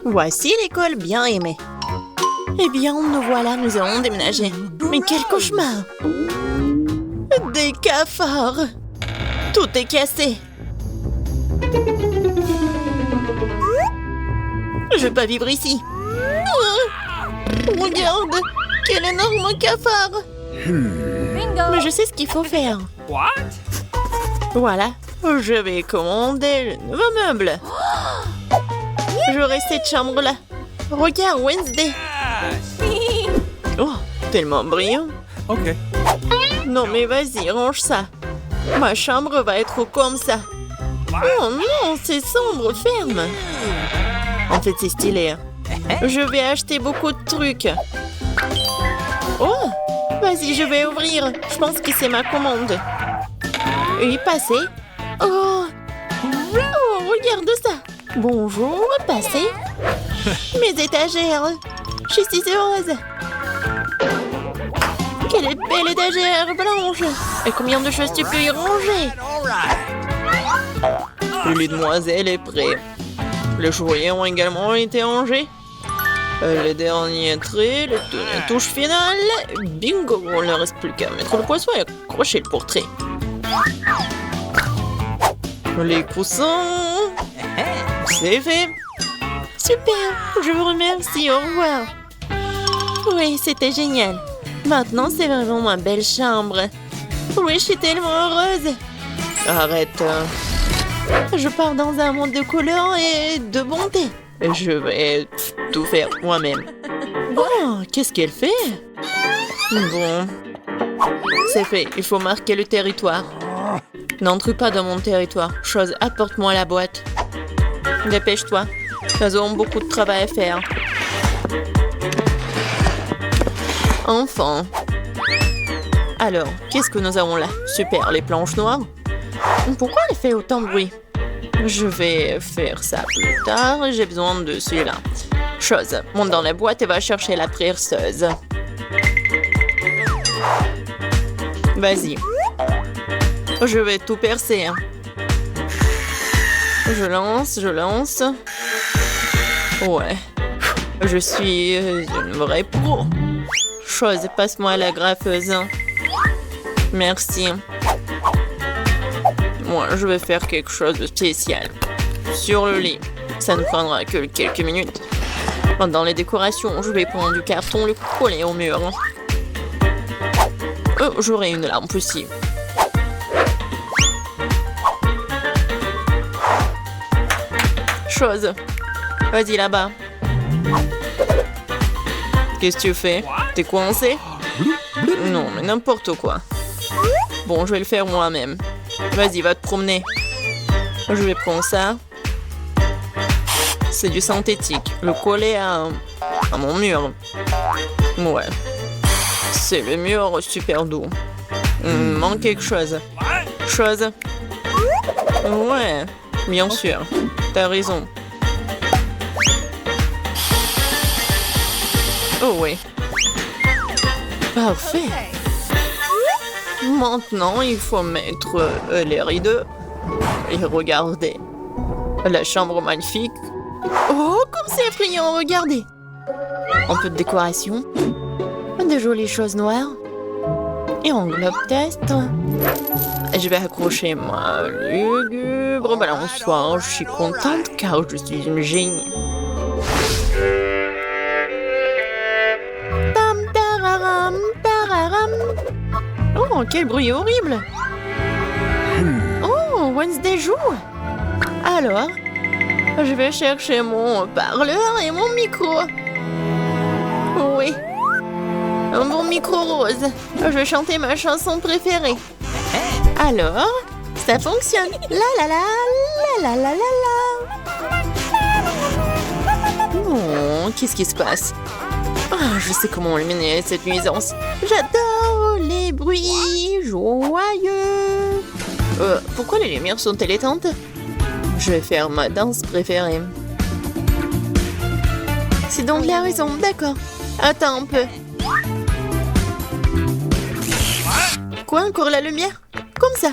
Voici l'école bien aimée. Eh bien, nous voilà, nous allons déménager. Mais quel cauchemar! Des cafards! Tout est cassé. Je vais pas vivre ici. Regarde, quel énorme cafard! Mais je sais ce qu'il faut faire. What? Voilà, je vais commander le nouveau meuble. J'aurai cette chambre-là. Regarde, Wednesday. Oh, tellement brillant. Ok. Non, mais vas-y, range ça. Ma chambre va être comme ça. Oh non, c'est sombre, ferme. En fait, c'est stylé. Je vais acheter beaucoup de trucs. Oh, vas-y, je vais ouvrir. Je pense que c'est ma commande. Oui, passez. Oh, regarde ça. Bonjour, passez. Mes étagères. Je suis si heureuse. Quelle belle étagère blanche. Et combien de choses tu peux y ranger? Le lit de demoiselle est prêt. Les jouets ont également été rangés. Les derniers traits, les touches finales. Bingo, il ne reste plus qu'à mettre le poisson et accrocher le portrait. Les coussins. C'est fait. Super, je vous remercie, au revoir. Oui, c'était génial. Maintenant, c'est vraiment ma belle chambre. Oui, je suis tellement heureuse. Arrête. Je pars dans un monde de couleurs et de bonté. Je vais tout faire moi-même. Oh, qu'est-ce qu'elle fait? Bon. C'est fait, il faut marquer le territoire. N'entre pas dans mon territoire. Chose, apporte-moi la boîte. Dépêche-toi. Nous avons beaucoup de travail à faire. Enfin. Alors, qu'est-ce que nous avons là? Super, les planches noires. Pourquoi elle fait autant de bruit? Je vais faire ça plus tard. J'ai besoin de celui-là. Chose, monte dans la boîte et va chercher la perceuse. Vas-y. Je vais tout percer. Je lance. Ouais. Je suis une vraie pro. Chose, passe-moi la graffeuse. Merci. Moi, je vais faire quelque chose de spécial. Sur le lit. Ça ne prendra que quelques minutes. Dans les décorations, je vais prendre du carton, le coller au mur. J'aurai une lampe aussi. Chose. Vas-y là-bas. Qu'est-ce que tu fais? T'es coincé? Non, mais n'importe quoi. Bon, je vais le faire moi-même. Vas-y, va te promener. Je vais prendre ça. C'est du synthétique. Le coller à mon mur. Ouais. C'est le mur super doux. Il me manque quelque chose. Chose. Ouais, bien sûr. T'as raison. Oh oui. Parfait. Maintenant, il faut mettre les rideaux. Et regardez. La chambre magnifique. Oh, comme c'est effrayant, regardez. Un peu de décoration. De jolies choses noires. Et enveloppe test. Je vais accrocher ma lugubre balançoire. Je suis contente car je suis une génie. Tam tararam tararam. Oh, quel bruit horrible. Oh, Wednesday joue. Alors, je vais chercher mon parleur et mon micro. Oui. Un bon micro rose. Je vais chanter ma chanson préférée. Alors, ça fonctionne. La la la, la la la la la. Oh, qu'est-ce qui se passe? Ah, je sais comment éliminer cette nuisance. J'adore les bruits joyeux. Pourquoi les lumières sont-elles éteintes? Je vais faire ma danse préférée. C'est donc la raison, d'accord. Attends un peu. Quoi, encore la lumière? Comme ça.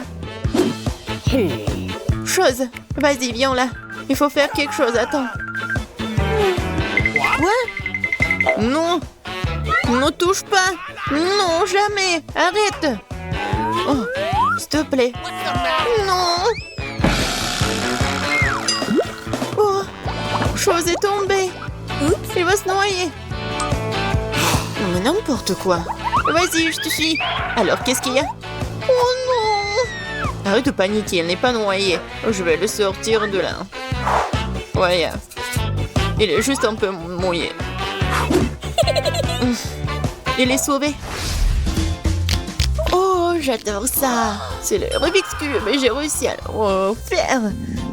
Chose, vas-y, viens là. Il faut faire quelque chose, attends. Quoi? Non! Ne touche pas! Non, jamais! Arrête! Oh, s'il te plaît! Non! Oh! Chose est tombée! Il va se noyer! Non, mais n'importe quoi! Vas-y, je te suis! Alors, qu'est-ce qu'il y a? Oh non! Arrête de paniquer, elle n'est pas noyée. Je vais le sortir de là. Ouais, il est juste un peu mouillé. Il est sauvé. Oh, j'adore ça. C'est le Rubik's Cube et j'ai réussi à le faire.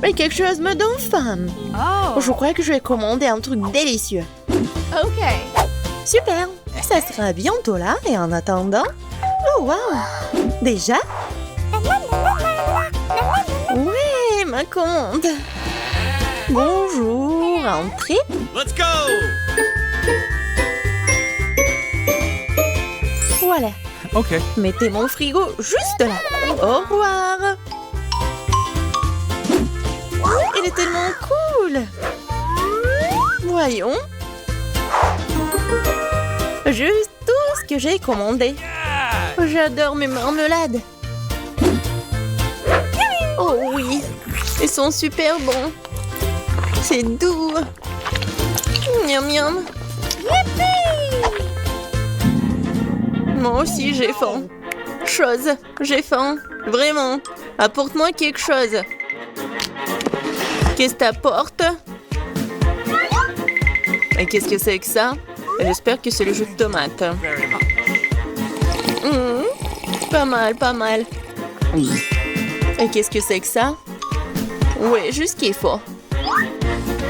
Mais quelque chose me donne faim. Oh. Je crois que je vais commander un truc délicieux. OK. Super. Ça sera bientôt là et en attendant... Oh, wow. Déjà? Ouais, ma commande. Bonjour, entrez. Let's go! Voilà. Okay. Mettez mon frigo juste là. Au revoir. Il est tellement cool. Voyons. Juste tout ce que j'ai commandé. J'adore mes marmelades. Oh oui, ils sont super bons. C'est doux. Miam miam. Moi aussi j'ai faim. J'ai faim. Vraiment. Apporte-moi quelque chose. Qu'est-ce que t'apportes? Et qu'est-ce que c'est que ça? J'espère que c'est le jus de tomate. Pas mal, pas mal. Et qu'est-ce que c'est que ça? Ouais, juste ce qu'il faut.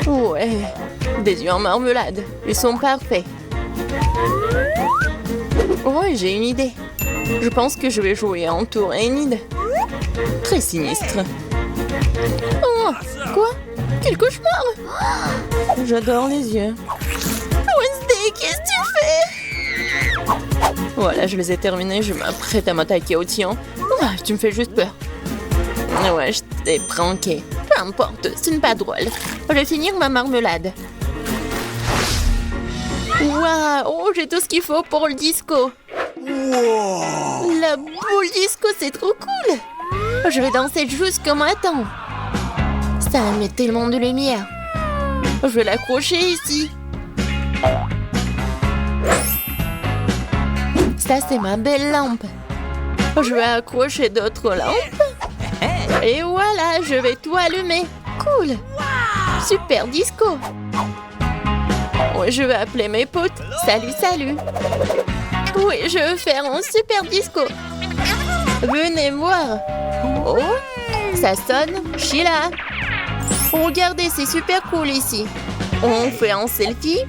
Ouais, des œufs en marmelade. Ils sont parfaits. Ouais, j'ai une idée. Je pense que je vais jouer en tour Enid. Très sinistre. Oh, quoi? Quel cauchemar! J'adore les yeux. Wednesday, qu'est-ce que tu fais? Voilà, je les ai terminés. Je m'apprête à m'attaquer au tien. Ah, tu me fais juste peur. Ouais, je t'ai pranké. Peu importe, ce n'est pas drôle. Je vais finir ma marmelade. Waouh, oh, j'ai tout ce qu'il faut pour le disco. La boule disco, c'est trop cool. Je vais danser jusqu'au matin. Ça met tellement de lumière. Je vais l'accrocher ici. Ça, c'est ma belle lampe. Je vais accrocher d'autres lampes. Et voilà, je vais tout allumer. Cool. Super disco. Oui, je vais appeler mes potes. Salut, salut. Oui, je veux faire un super disco. Venez voir. Oh, ça sonne. Sheila. Regardez, c'est super cool ici. On fait un selfie.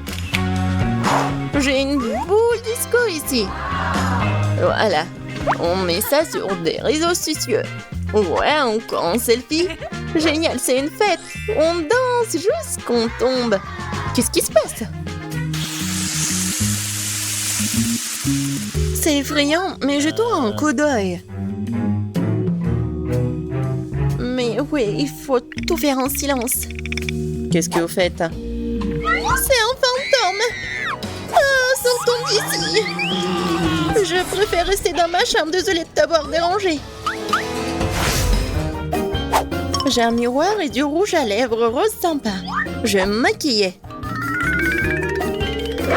J'ai une boule disco ici. Voilà. On met ça sur des réseaux sociaux. Ouais, encore un selfie. Génial, c'est une fête. On danse jusqu'on tombe. Qu'est-ce qui se passe? C'est effrayant, mais jetons un coup d'œil. Mais oui, il faut tout faire en silence. Qu'est-ce que vous faites? C'est un fantôme! Ah, sortons d'ici! Je préfère rester dans ma chambre, désolée de t'avoir dérangé. J'ai un miroir et du rouge à lèvres rose sympa. Je vais me maquiller.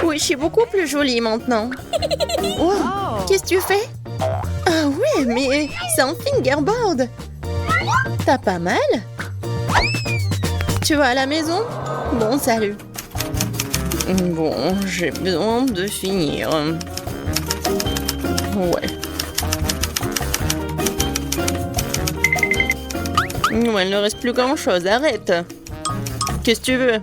Oui, je suis beaucoup plus jolie maintenant. Wow, qu'est-ce que tu fais? Ah ouais, mais c'est un fingerboard. T'as pas mal? Tu vas à la maison? Bon, salut. Bon, j'ai besoin de finir. Ouais. Ouais, il ne reste plus grand-chose, arrête. Qu'est-ce que tu veux?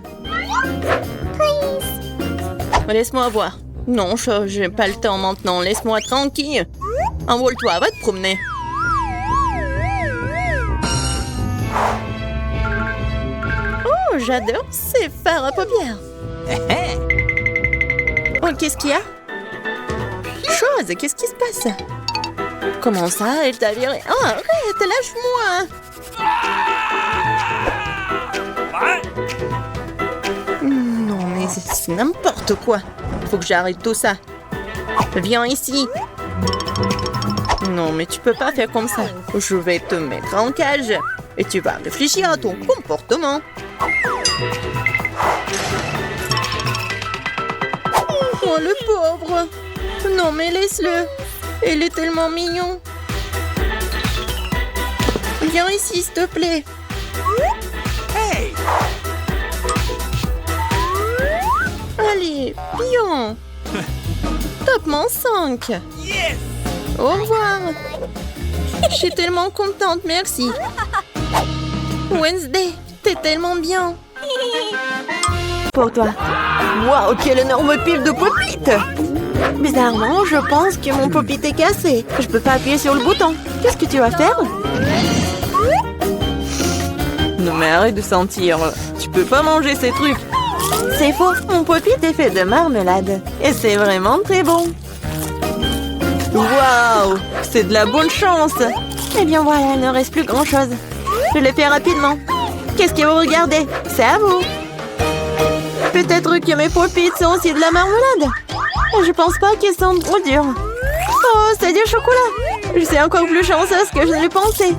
Laisse-moi voir. Non, j'ai pas le temps maintenant. Laisse-moi tranquille. Envole-toi, va te promener. Oh, j'adore ces fards à paupières. Oh, qu'est-ce qu'il y a? Chose, qu'est-ce qui se passe? Comment ça, elle t'a viré? Oh, arrête, lâche-moi. Non, mais C'est n'importe quoi. Faut que j'arrête tout ça. Viens ici. Non, mais tu peux pas faire comme ça. Je vais te mettre en cage. Et tu vas réfléchir à ton comportement. Oh, le pauvre. Non, mais laisse-le. Il est tellement mignon. Viens ici, s'il te plaît. Hey! Allez, bien. Top-moi 5. Yes! Au revoir. Je suis tellement contente, merci. Wednesday, t'es tellement bien. Pour toi. Waouh, quelle énorme pile de pop-it. Bizarrement, je pense que mon pop-it est cassé. Je peux pas appuyer sur le bouton. Qu'est-ce que tu vas faire? Non mais arrête de sentir. Tu peux pas manger ces trucs. C'est faux, mon pop-it est fait de marmelade. Et c'est vraiment très bon. Waouh, c'est de la bonne chance. Eh bien voilà, il ne reste plus grand-chose. Je le fais rapidement. Qu'est-ce que vous regardez? C'est à vous. Peut-être que mes pop-it sont aussi de la marmelade. Je pense pas qu'ils sont trop durs. Oh, c'est du chocolat. Je suis encore plus chanceuse que je ne le pensais.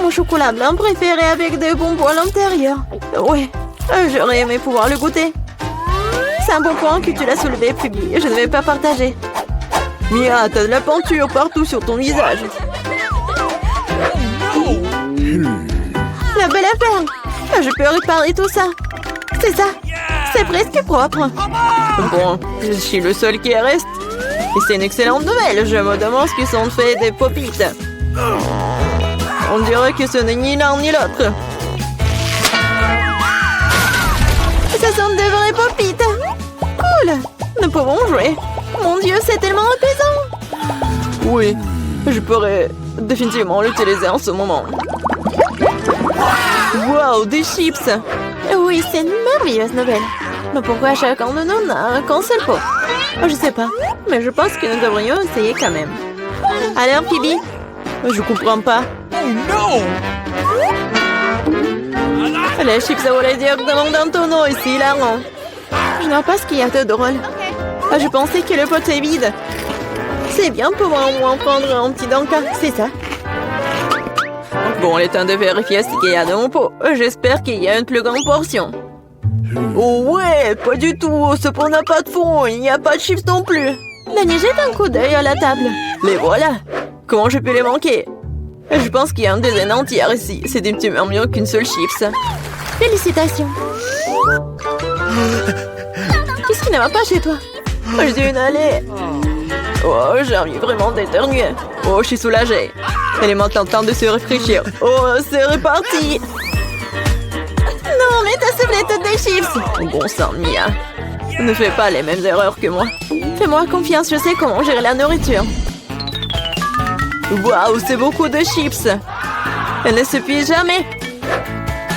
Mon chocolat blanc préféré avec des bonbons à l'intérieur. Ouais, j'aurais aimé pouvoir le goûter. C'est un bon point que tu l'as soulevé, Phoebe. Je ne vais pas partager. Mia, t'as de la peinture partout sur ton visage. La belle affaire. Je peux réparer tout ça. C'est ça. C'est presque propre. Bon, je suis le seul qui reste. Et c'est une excellente nouvelle. Je me demande ce qu'ils sont faits des pop-it. On dirait que ce n'est ni l'un ni l'autre. Ce sont de vrais pop-it. Cool. Nous pouvons jouer. Mon Dieu, c'est tellement apaisant. Oui, je pourrais définitivement l'utiliser en ce moment. Wow, des chips. Oui, c'est une merveilleuse nouvelle. Mais pourquoi chacun de nous n'a qu'un seul pot? Je sais pas, mais je pense que nous devrions essayer quand même. Alors, Phoebe? Je comprends pas. Oh non! Les chips volaient directement dans ton eau et c'est hilarant. Je ne vois pas ce qu'il y a de drôle. Je pensais que le pot est vide. C'est bien pour au moins prendre un petit danka, c'est ça. Bon, il est temps de vérifier ce qu'il y a dans mon pot. J'espère qu'il y a une plus grande portion. Oh ouais, pas du tout. Ce pot n'a pas de fond. Il n'y a pas de chips non plus. Danny, jette un coup d'œil à la table. Les voilà. Comment je peux les manquer? Je pense qu'il y a une dizaine entière ici. C'est définitivement mieux qu'une seule chips. Félicitations. Qu'est-ce qui ne va pas chez toi? J'ai une allée. Oh, j'ai envie vraiment d'éternuer. Oh, je suis soulagée. Elle est maintenant temps de se rafraîchir. Oh, c'est reparti. Non, mais t'as soufflé toutes des chips. Bon sang, Mia. Ne fais pas les mêmes erreurs que moi. Fais-moi confiance, je sais comment gérer la nourriture. Waouh, c'est beaucoup de chips. Elle ne s'épuise jamais.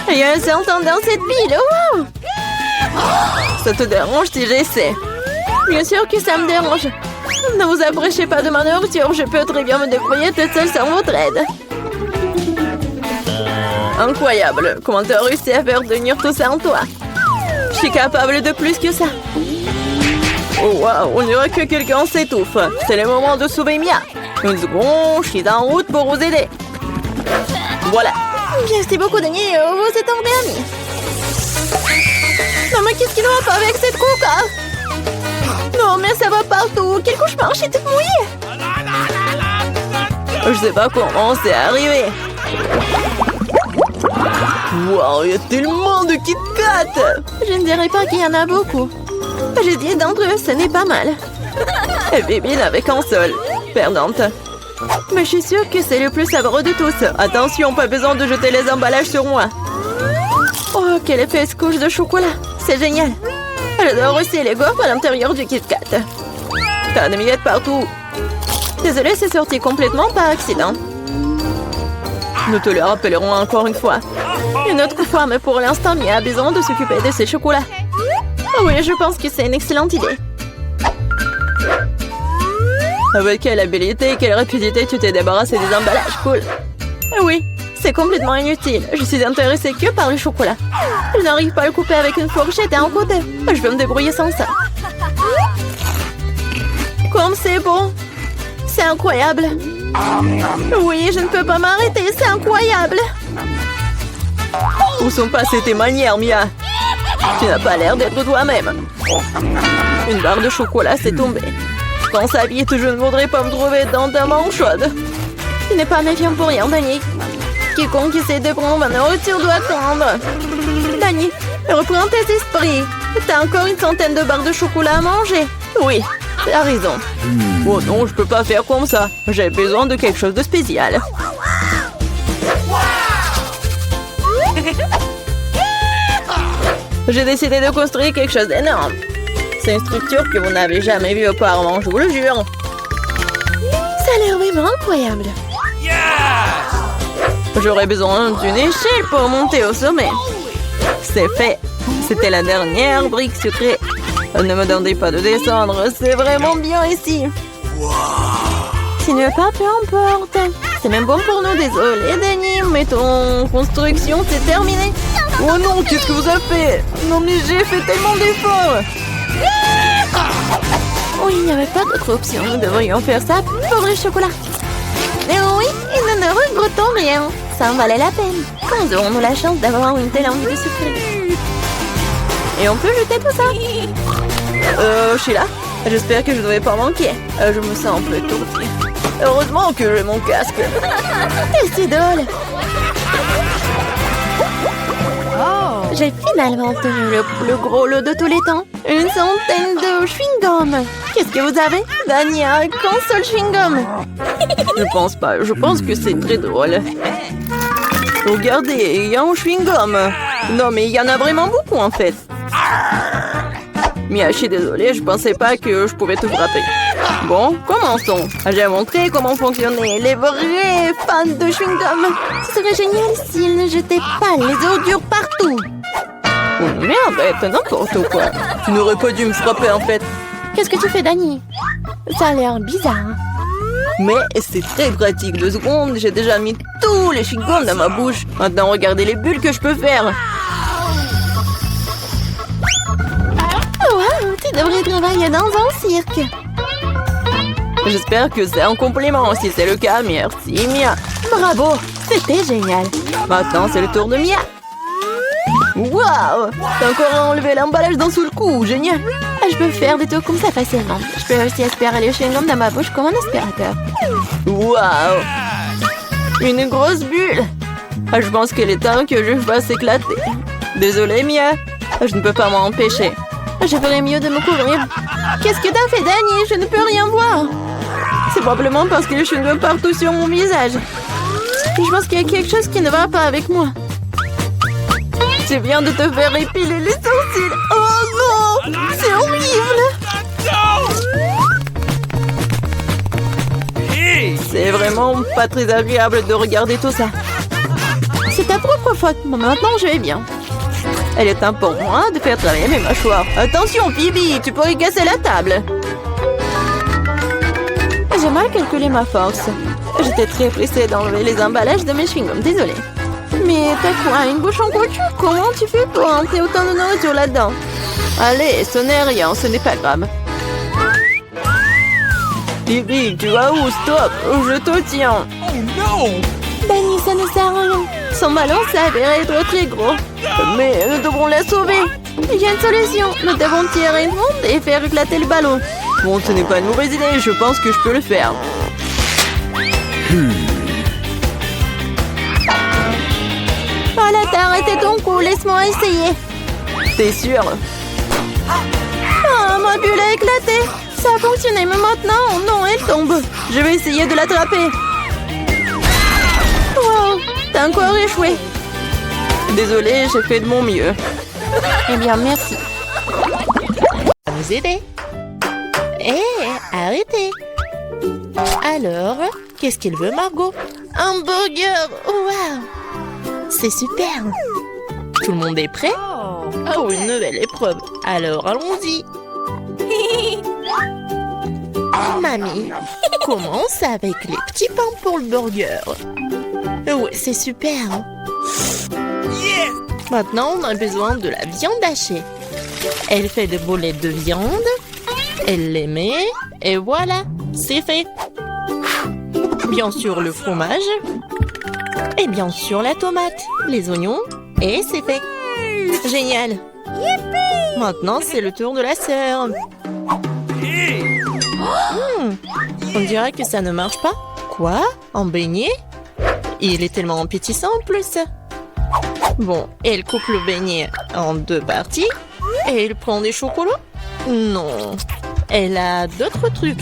Il y a un serpent dans cette pile. Wow. Ça te dérange si j'essaie? Bien sûr que ça me dérange. Ne vous approchez pas de ma nourriture. Je peux très bien me débrouiller toute seule sans votre aide. Incroyable. Comment t'as réussi à faire tenir tout ça en toi? Je suis capable de plus que ça. Oh waouh, on dirait que quelqu'un s'étouffe. C'est le moment de sauver Mia. Une seconde, je suis en route pour vous aider. Voilà. Merci beaucoup, Danny. Vous êtes en bien amis. Non, mais qu'est-ce qu'il ne va pas avec cette coca? Non, mais ça va partout. Quel cauchemar, je suis toute mouillée. Je sais pas comment c'est arrivé. Wow, il y a tellement de Kit Kat. Je ne dirais pas qu'il y en a beaucoup. J'ai dit d'entre eux, ce n'est pas mal. Et Bibi n'avait qu'un seul. Perdante. Mais je suis sûre que c'est le plus savoureux de tous. Attention, pas besoin de jeter les emballages sur moi. Oh, quelle épaisse couche de chocolat. C'est génial. J'adore aussi les gaufres à l'intérieur du Kit Kat. T'as des miettes partout. Désolée, c'est sorti complètement par accident. Nous te le rappellerons encore une fois. Une autre fois, mais pour l'instant, Mia a besoin de s'occuper de ses chocolats. Oh oui, je pense que c'est une excellente idée. Avec quelle habilité et quelle rapidité tu t'es débarrassé des emballages, cool. Oui, C'est complètement inutile. Je suis intéressée que par le chocolat. Je n'arrive pas à le couper avec une fourchette et un côté. Je vais me débrouiller sans ça. Comme c'est bon. C'est incroyable. Oui, je ne peux pas m'arrêter. C'est incroyable. Où sont passées tes manières, Mia? Tu n'as pas l'air d'être toi-même. Une barre de chocolat s'est tombée. Dans sa vie, je ne voudrais pas me trouver dans ta main chaude. Tu n'es pas méfiant pour rien, Danny. Quiconque essaie de prendre ma nourriture doit attendre. Danny, reprends tes esprits. T'as encore une centaine de barres de chocolat à manger. Oui, t'as raison. Oh non, je peux pas faire comme ça. J'ai besoin de quelque chose de spécial. J'ai décidé de construire quelque chose d'énorme. C'est une structure que vous n'avez jamais vue auparavant, je vous le jure. Ça a l'air vraiment incroyable. J'aurais besoin d'une échelle pour monter au sommet. C'est fait. C'était la dernière brique sucrée. Ne me demandez pas de descendre, c'est vraiment bien ici. Si tu ne veux pas, peu importe. C'est même bon pour nous, désolé Danny, mais ton construction c'est terminé. Oh non, qu'est-ce que vous avez fait? Non mais j'ai fait tellement d'efforts. Oh, il n'y avait pas d'autre option, nous devrions faire ça pour le chocolat. Mais oui, et nous ne regrettons rien. Ça en valait la peine. Quand aurons-nous la chance d'avoir une telle envie de souffrir? Et on peut jeter tout ça. Sheila, j'espère que je ne vais pas manquer. Je me sens un peu étourdie. Heureusement que j'ai mon casque. Et c'est drôle. J'ai finalement obtenu le plus gros lot de tous les temps. Une centaine de chewing-gum. Qu'est-ce que vous avez? Danny a un seul chewing-gum. Je pense pas. Je pense que c'est très drôle. Regardez, il y a un chewing-gum. Non, mais il y en a vraiment beaucoup en fait. Mia, je suis désolée, je pensais pas que je pouvais te frapper. Bon, commençons. J'ai montré comment fonctionnaient les vrais fans de chewing-gum. Ce serait génial s'ils ne jetaient pas les ordures partout. Oh merde, c'est n'importe quoi. Tu n'aurais pas dû me frapper en fait. Qu'est-ce que tu fais, Danny? Ça a l'air bizarre. Mais c'est très pratique. 2 secondes, j'ai déjà mis tous les chewing-gums dans ma bouche. Maintenant, regardez les bulles que je peux faire. Wow, tu devrais travailler dans un cirque. J'espère que c'est un compliment. Si c'est le cas, merci Mia. Bravo, c'était génial. Maintenant, c'est le tour de Mia. Waouh, t'as encore enlevé l'emballage d'un seul coup, génial. Je peux faire des tours comme ça facilement. Je peux aussi aspirer les chewing-gums dans ma bouche comme un aspirateur. Waouh, une grosse bulle. Je pense qu'il est temps que je fasse éclater. Désolée Mia, je ne peux pas m'en empêcher. Je ferais mieux de me couvrir. Qu'est-ce que t'as fait, Danny? Je ne peux rien voir. C'est probablement parce que les chewing-gums partout sur mon visage. Je pense qu'il y a quelque chose qui ne va pas avec moi. Tu viens de te faire épiler les sourcils. Oh non, c'est horrible. C'est vraiment pas très agréable de regarder tout ça. C'est ta propre faute. Bon, maintenant, je vais bien. Elle est temps pour moi de faire travailler mes mâchoires. Attention, Phoebe, tu pourrais casser la table. J'ai mal calculé ma force. J'étais très pressée d'enlever les emballages de mes chewing-gums. Désolée. Mais t'as quoi, une bouche en couture? Comment tu fais pour entrer autant de nourriture là-dedans? Allez, ce n'est rien, ce n'est pas grave. Phoebe, tu vas où? Stop, je te tiens. Oh no! Danny, ça ne sert à rien. Son ballon s'avère être très gros. Mais nous devrons la sauver. Il y a une solution. Nous devons tirer une ronde et faire éclater le ballon. Bon, ce n'est pas une mauvaise idée. Je pense que je peux le faire. Voilà, t'as arrêté ton coup. Laisse-moi essayer. T'es sûr? Ah, ma bulle a éclaté. Ça a fonctionné, mais maintenant, non, elle tombe. Je vais essayer de l'attraper. Wow, t'as encore échoué. Désolée, j'ai fait de mon mieux. Eh bien, merci. Nous aider. Hé, arrêtez. Alors, qu'est-ce qu'il veut, Margot? Un burger. Wow. C'est super. Tout le monde est prêt? Oh, une nouvelle épreuve. Alors, allons-y. Mamie, commence avec les petits pains pour le burger. Ouais, c'est super. Yes! Maintenant, on a besoin de la viande hachée. Elle fait des boulettes de viande. Elle les met. Et voilà, c'est fait. Bien sûr, le fromage. Et bien sûr, la tomate, les oignons. Et c'est fait. Génial. Maintenant, c'est le tour de la sœur. Hey! On dirait que ça ne marche pas. Quoi? Un beignet? Il est tellement appétissant en plus. Bon, elle coupe le beignet en 2 parties. Et elle prend des chocolats? Non. Elle a d'autres trucs.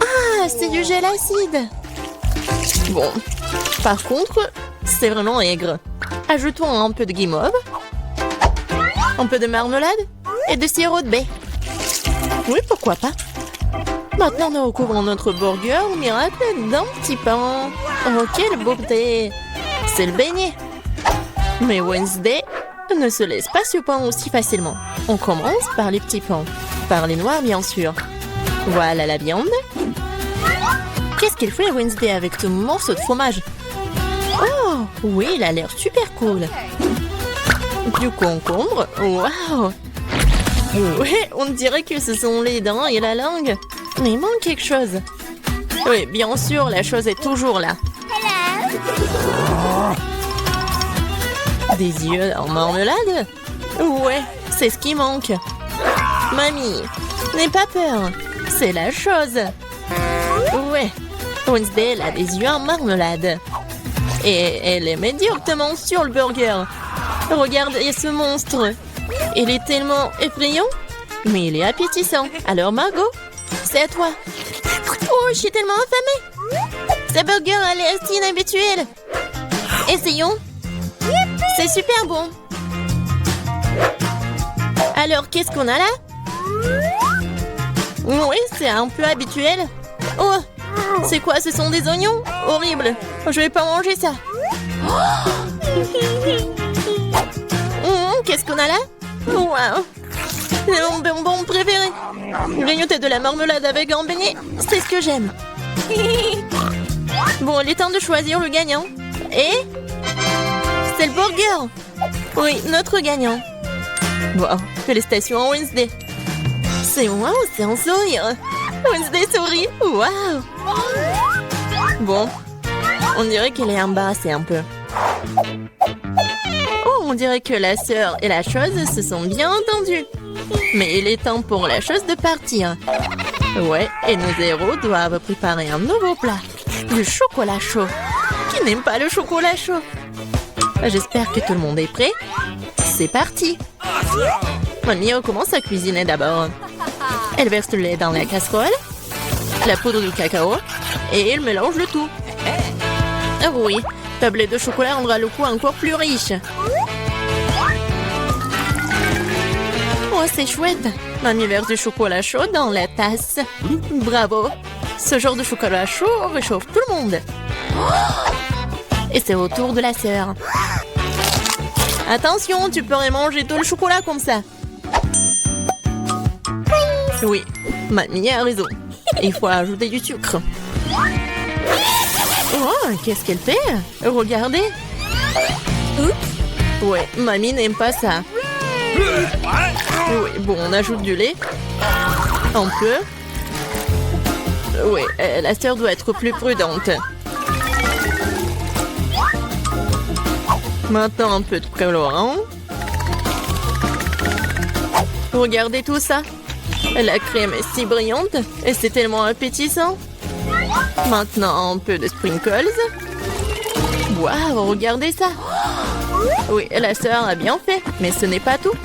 Ah, c'est du gel acide. Bon. Par contre, c'est vraiment aigre. Ajoutons un peu de guimauve. Un peu de marmelade. Et de sirop de baie. Oui, pourquoi pas. Maintenant, nous recouvrons notre burger au miracle d'un petit pain. Oh, quelle beauté! C'est le beignet. Mais Wednesday ne se laisse pas surprendre aussi facilement. On commence par les petits pains. Par les noirs, bien sûr. Voilà la viande. Qu'est-ce qu'il fait Wednesday avec ce morceau de fromage? Oh, oui, il a l'air super cool. Du concombre. Waouh! Ouais, on dirait que ce sont les dents et la langue. Mais il manque quelque chose. Oui, bien sûr, la chose est toujours là. Des yeux en marmelade? Ouais, c'est ce qui manque. Mamie, n'aie pas peur. C'est la chose. Ouais, Wednesday, elle a des yeux en marmelade. Et elle les met directement sur le burger. Regardez ce monstre. Il est tellement effrayant, mais il est appétissant. Alors Margot, c'est à toi. Oh, je suis tellement affamée. Ce burger a l'air si inhabituel. Essayons. C'est super bon. Alors, qu'est-ce qu'on a là? Oui, c'est un peu habituel. Oh, c'est quoi? Ce sont des oignons? Horrible. Je vais pas manger ça. Qu'est-ce qu'on a là? Wow. C'est mon bonbon préféré. Grignoter de la marmelade avec un beignet, c'est ce que j'aime. Bon, il est temps de choisir le gagnant. Et c'est le burger. Oui, notre gagnant. Wow, félicitations à Wednesday. C'est un sourire. Wednesday sourit. Wow. Bon, on dirait qu'elle est embarrassée un peu. Oh, on dirait que la sœur et la chose se sont bien entendues. Mais il est temps pour la chose de partir. Ouais, et nos héros doivent préparer un nouveau plat. Du chocolat chaud. Qui n'aime pas le chocolat chaud? J'espère que tout le monde est prêt. C'est parti. Mamie commence à cuisiner d'abord. Elle verse le lait dans la casserole, la poudre de cacao, et elle mélange le tout. Ah oui, tablette de chocolat rendra le goût encore plus riche. Oh, c'est chouette. Mamie verse du chocolat chaud dans la tasse. Bravo. Ce genre de chocolat chaud réchauffe tout le monde. Et c'est au tour de la sœur. Attention, tu pourrais manger tout le chocolat comme ça. Oui, mamie a raison. Il faut ajouter du sucre. Oh, qu'est-ce qu'elle fait? Regardez. Ouais, mamie n'aime pas ça. Oui, bon, on ajoute du lait. Un peu. Oui, la sœur doit être plus prudente. Maintenant, un peu de colorant. Regardez tout ça. La crème est si brillante et c'est tellement appétissant. Maintenant, un peu de sprinkles. Waouh, regardez ça. Oui, la sœur a bien fait, mais ce n'est pas tout.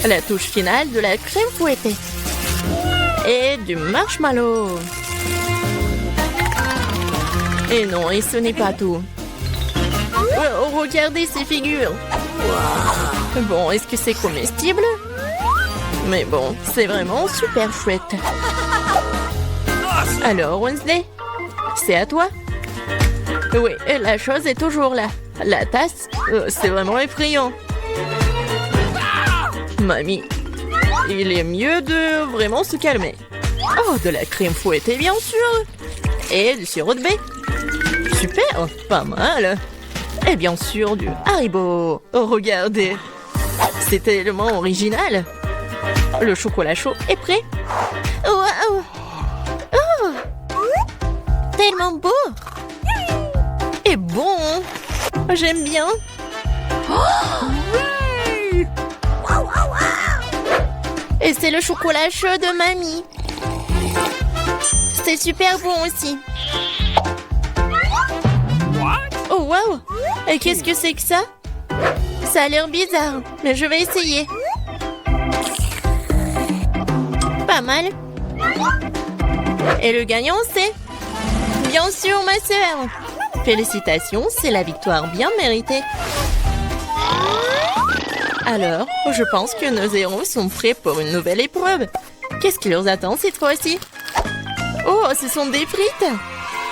La touche finale de la crème fouettée. Et du marshmallow. Et non, et ce n'est pas tout. Oh, regardez ces figures. Bon, est-ce que c'est comestible? Mais bon, c'est vraiment super chouette. Alors, Wednesday, c'est à toi. Oui, la chose est toujours là. La tasse, c'est vraiment effrayant. Mamie, il est mieux de vraiment se calmer. Oh, de la crème fouettée, bien sûr. Et du sirop de baie. Super, pas mal. Et bien sûr, du Haribo. Oh, regardez. C'est tellement original. Le chocolat chaud est prêt. Waouh! Oh! Tellement beau! Et bon! J'aime bien. Et c'est le chocolat chaud de mamie. C'est super bon aussi. Oh waouh! Et qu'est-ce que c'est que ça? Ça a l'air bizarre, mais je vais essayer. Pas mal. Et le gagnant, c'est... Bien sûr, ma sœur. Félicitations, c'est la victoire bien méritée. Alors, je pense que nos héros sont prêts pour une nouvelle épreuve. Qu'est-ce qui leur attend cette fois-ci? Oh, ce sont des frites.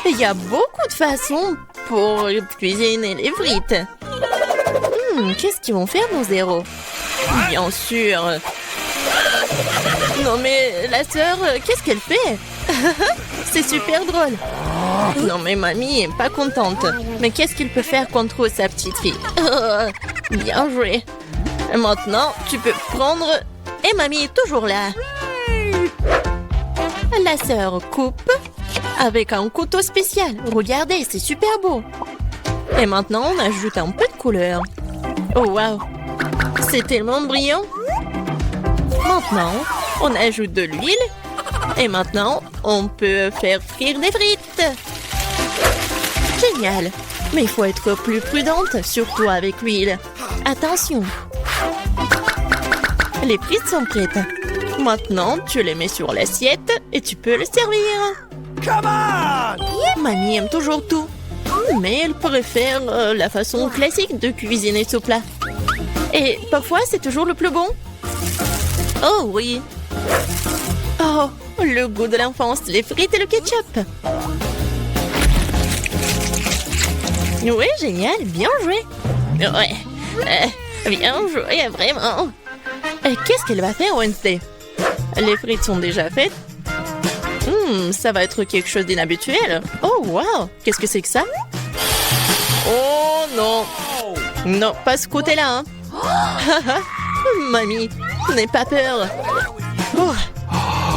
Il y a beaucoup de façons pour cuisiner les frites. Qu'est-ce qu'ils vont faire, nos héros? Bien sûr. Non mais, la sœur, qu'est-ce qu'elle fait? C'est super drôle. Non mais mamie est pas contente. Mais qu'est-ce qu'il peut faire contre sa petite fille? Bien joué. Maintenant, tu peux prendre... Et mamie est toujours là. La sœur coupe avec un couteau spécial. Regardez, c'est super beau. Et maintenant, on ajoute un peu de couleur. Oh waouh, c'est tellement brillant. Maintenant, on ajoute de l'huile. Et maintenant, on peut faire frire des frites. Génial. Mais il faut être plus prudente, surtout avec l'huile. Attention. Les frites sont prêtes. Maintenant, tu les mets sur l'assiette et tu peux le servir. Come on! Mamie aime toujours tout. Mais elle préfère la façon classique de cuisiner ce plat. Et parfois, c'est toujours le plus bon. Oh oui. Oh, le goût de l'enfance, les frites et le ketchup. Oui, génial, bien joué. Ouais, bien joué, vraiment. Qu'est-ce qu'elle va faire, Wednesday? Les frites sont déjà faites. Ça va être quelque chose d'inhabituel. Oh, wow, qu'est-ce que c'est que ça? Oh non. Non, pas ce côté-là. Hein. Mamie, n'aie pas peur. Oh.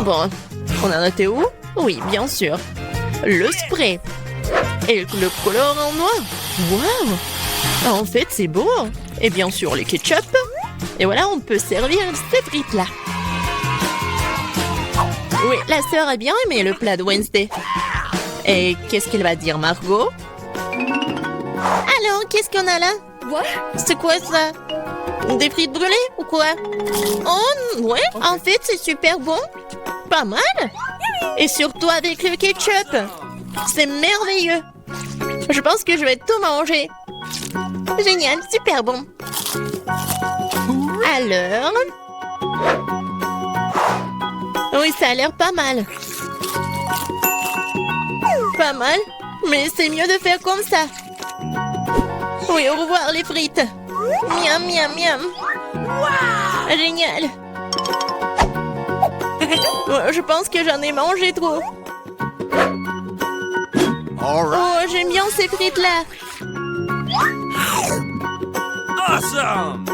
Bon, on a noté où? Oui, bien sûr. Le spray. Et le colorant noir. Waouh! En fait, c'est beau. Et bien sûr, le ketchup. Et voilà, on peut servir ces frites-là. Oui, la sœur a bien aimé le plat de Wednesday. Et qu'est-ce qu'elle va dire, Margot? Alors, qu'est-ce qu'on a là? C'est quoi ça? Des frites brûlées ou quoi? Oh, ouais, en fait, c'est super bon. Pas mal. Et surtout avec le ketchup. C'est merveilleux. Je pense que je vais tout manger. Génial, super bon. Alors... Oui, ça a l'air pas mal. Pas mal, mais c'est mieux de faire comme ça. Oui, au revoir les frites. Miam, miam, miam. Wow! Génial. Je pense que j'en ai mangé trop. Oh, j'aime bien ces frites-là. Awesome!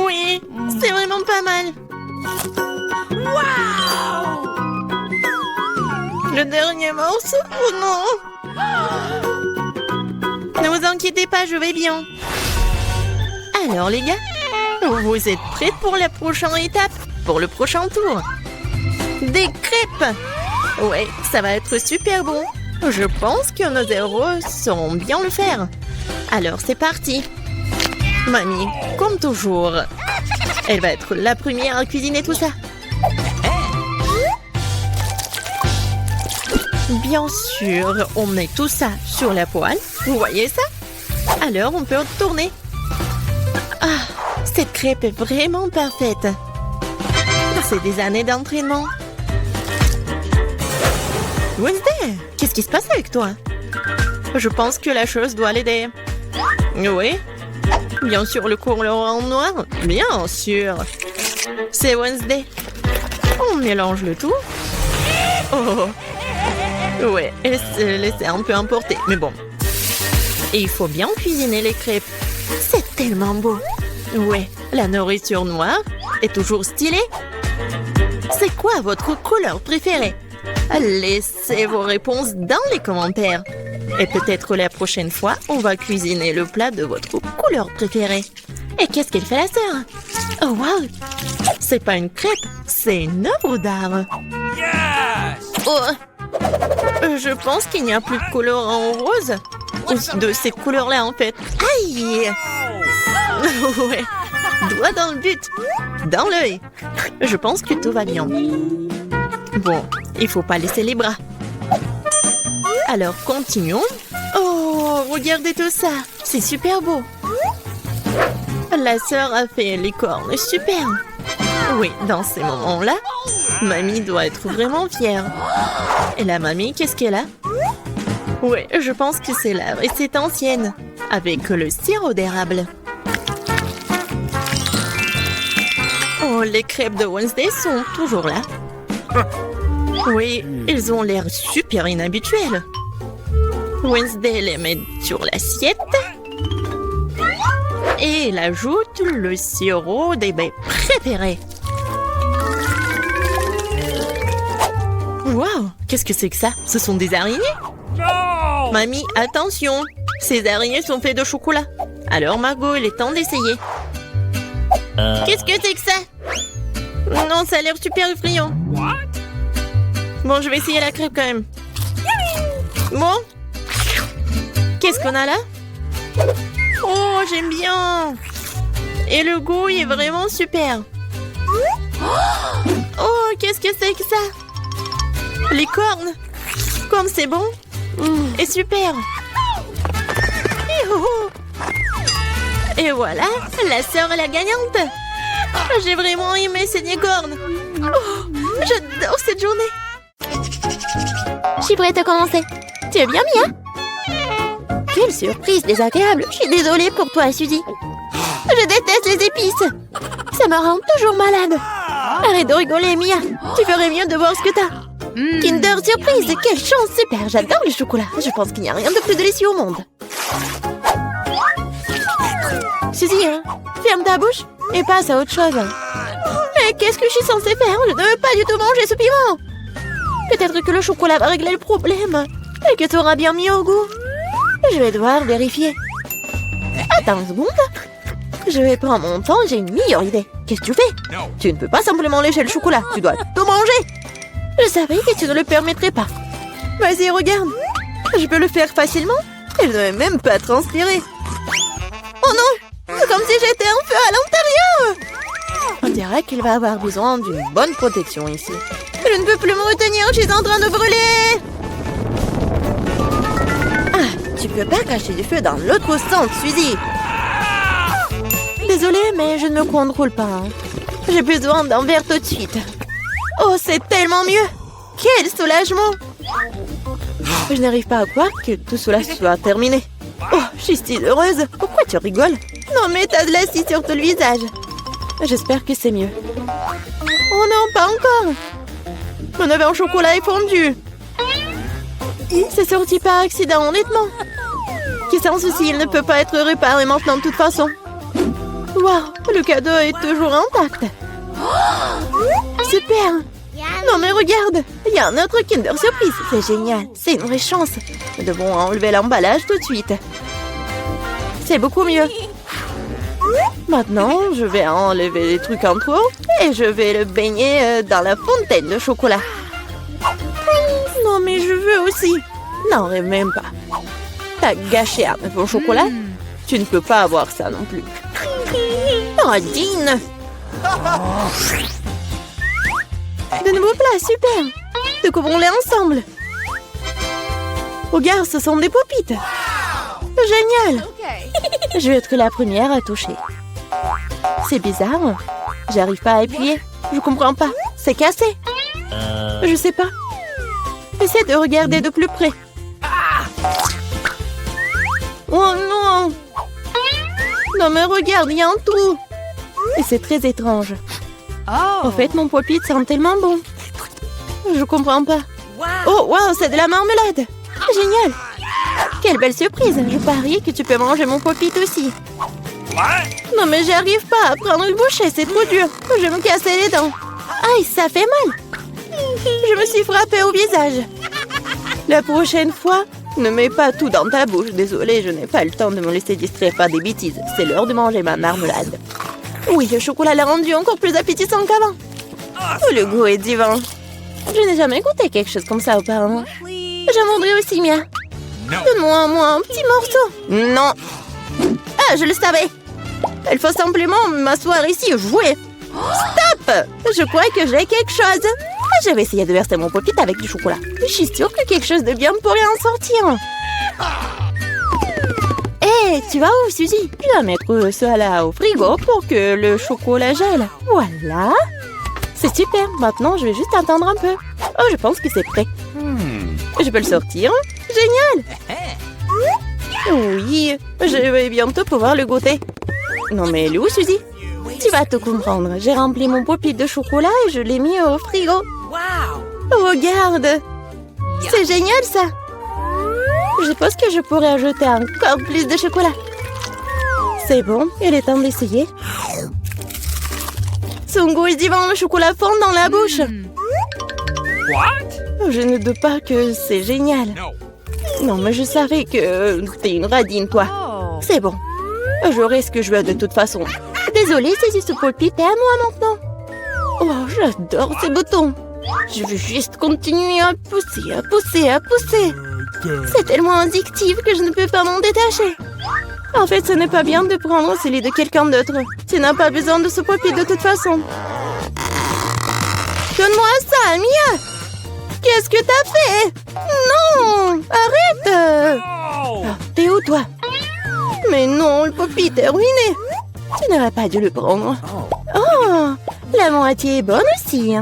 Oui, c'est vraiment pas mal. Wow! Le dernier morceau? Oh non! Ne vous inquiétez pas, je vais bien. Alors les gars, vous êtes prêts pour la prochaine étape? Pour le prochain tour? Des crêpes! Ouais, ça va être super bon. Je pense que nos héros sauront bien le faire. Alors c'est parti. Mamie, comme toujours, elle va être la première à cuisiner tout ça. Bien sûr, on met tout ça sur la poêle. Vous voyez ça? Alors, on peut tourner. Ah, cette crêpe est vraiment parfaite. C'est des années d'entraînement. Wednesday, qu'est-ce qui se passe avec toi? Je pense que la chose doit l'aider. Oui? Bien sûr, le colorant noir? Bien sûr. C'est Wednesday. On mélange le tout. Oh! Ouais, elle s'est laissée un peu emporter, mais bon. Et il faut bien cuisiner les crêpes. C'est tellement beau. Ouais, la nourriture noire est toujours stylée. C'est quoi votre couleur préférée? Laissez vos réponses dans les commentaires. Et peut-être la prochaine fois, on va cuisiner le plat de votre couleur préférée. Et qu'est-ce qu'elle fait la sœur? Oh wow! C'est pas une crêpe, c'est une œuvre d'art. Yes! Oh! Je pense qu'il n'y a plus de couleur en rose. Ou de ces couleurs-là en fait. Aïe! Ouais, doigt dans le but, dans l'œil. Je pense que tout va bien. Bon, il faut pas laisser les bras. Alors, continuons. Oh, regardez tout ça. C'est super beau. La sœur a fait les cornes super. Oui, dans ces moments-là, mamie doit être vraiment fière. Et la mamie, qu'est-ce qu'elle a? Oui, je pense que c'est la recette ancienne, avec le sirop d'érable. Oh, les crêpes de Wednesday sont toujours là. Oui, ils ont l'air super inhabituels. Wednesday les met sur l'assiette. Et elle ajoute le sirop des baies préférés. Waouh, qu'est-ce que c'est que ça? Ce sont des araignées? No! Mamie, attention, ces araignées sont faites de chocolat. Alors Margot, il est temps d'essayer. Qu'est-ce que c'est que ça? Non, ça a l'air super effrayant. What? Bon, je vais essayer la crêpe quand même. Bon. Qu'est-ce qu'on a là? Oh, j'aime bien. Et le goût est vraiment super. Oh, qu'est-ce que c'est que ça? Les cornes. Comme c'est bon. Et super. Et voilà, la sœur est la gagnante. J'ai vraiment aimé ces cornes. Oh, j'adore cette journée. Je suis prête à commencer. Tu es bien, Mia? Quelle surprise désagréable. Je suis désolée pour toi, Suzy. Je déteste les épices. Ça me rend toujours malade. Arrête de rigoler, Mia. Tu ferais mieux de voir ce que t'as. Kinder Surprise, quelle chance, super. J'adore le chocolat. Je pense qu'il n'y a rien de plus délicieux au monde. Suzy, hein, ferme ta bouche et passe à autre chose. Mais qu'est-ce que je suis censée faire? Je ne veux pas du tout manger ce piment. Peut-être que le chocolat va régler le problème et que tu auras bien mis au goût. Je vais devoir vérifier. Attends une seconde. Je vais prendre mon temps, j'ai une meilleure idée. Qu'est-ce que tu fais? No. Tu ne peux pas simplement lécher le chocolat, tu dois tout manger. Je savais que tu ne le permettrais pas. Vas-y, regarde. Je peux le faire facilement et je ne vais même pas transpirer. Oh non! C'est comme si j'étais un feu à l'intérieur. On dirait qu'il va avoir besoin d'une bonne protection ici. Je ne peux plus me retenir, je suis en train de brûler. Ah, tu peux pas cacher du feu dans l'autre sens, Suzy. Désolée, mais je ne me contrôle pas. Hein. J'ai besoin d'un verre tout de suite. Oh, c'est tellement mieux. Quel soulagement. Je n'arrive pas à croire que tout cela soit terminé. Oh, je suis si heureuse. Pourquoi tu rigoles? Non, mais t'as de l'acide sur tout le visage. J'espère que c'est mieux. Oh non, pas encore. Mon œuf en chocolat est fondu. C'est sorti par accident, honnêtement. Qui sans souci, il ne peut pas être réparé maintenant de toute façon. Waouh, le cadeau est toujours intact. Super. Non mais regarde, il y a un autre Kinder Surprise. C'est génial, c'est une vraie chance. Nous devons enlever l'emballage tout de suite. C'est beaucoup mieux. Maintenant, je vais enlever les trucs en trop et je vais le baigner dans la fontaine de chocolat. Non mais je veux aussi. Non, rêve même pas. T'as gâché un œuf au chocolat? Tu ne peux pas avoir ça non plus. Oh, Dean! De nouveaux plats, super! Découvrons-les ensemble. Regarde, ce sont des popites. Génial! Okay. Je vais être la première à toucher. C'est bizarre. J'arrive pas à appuyer. Je comprends pas. C'est cassé. Je sais pas. Essaie de regarder de plus près. Oh non! Non mais regarde, il y a un trou. Et c'est très étrange. Oh. En fait, mon pop-it sent tellement bon. Je comprends pas. Wow. Oh, wow, c'est de la marmelade. Génial. Quelle belle surprise! Je parie que tu peux manger mon pop-it aussi. What? Non mais j'arrive pas à prendre une bouchée, c'est trop dur. Je vais me casser les dents. Aïe, ça fait mal. Je me suis frappée au visage. La prochaine fois, ne mets pas tout dans ta bouche. Désolée, je n'ai pas le temps de me laisser distraire par des bêtises. C'est l'heure de manger ma marmelade. Oui, le chocolat l'a rendu encore plus appétissant qu'avant. Oh, le goût est divin. Je n'ai jamais goûté quelque chose comme ça auparavant. J'en voudrais aussi, Mia. No. Donne-moi un petit morceau. Non. Ah, je le savais. Il faut simplement m'asseoir ici et jouer. Stop! Je crois que j'ai quelque chose. Je vais essayer de verser mon pop-it avec du chocolat. Je suis sûre que quelque chose de bien pourrait en sortir. Hé, tu vas où, Suzy? Je dois mettre ça là au frigo pour que le chocolat gèle. Voilà. C'est super. Maintenant, je vais juste attendre un peu. Oh, je pense que c'est prêt. Je peux le sortir. Génial! Oui, je vais bientôt pouvoir le goûter. Non mais elle est où, Suzy? Tu vas tout comprendre. J'ai rempli mon pop-it de chocolat et je l'ai mis au frigo. Wow. Regarde! C'est génial, ça! Je pense que je pourrais ajouter encore plus de chocolat. C'est bon, il est temps d'essayer. Son goût est divin, le chocolat fond dans la bouche. What? Je ne doute pas que c'est génial. No. Non, mais je savais que t'es une radine, toi. C'est bon. J'aurai ce que je veux de toute façon. Désolée, c'est ce pop-it est à moi maintenant. Oh, j'adore ces boutons. Je veux juste continuer à pousser, à pousser, à pousser. C'est tellement addictif que je ne peux pas m'en détacher. En fait, ce n'est pas bien de prendre celui de quelqu'un d'autre. Tu n'as pas besoin de ce pop-it de toute façon. Donne-moi ça, Mia! Qu'est-ce que t'as fait? Non! Arrête! No. Ah, t'es où, toi? Mais non, le pop-it est ruiné. Tu n'aurais pas dû le prendre. Oh, la moitié est bonne aussi.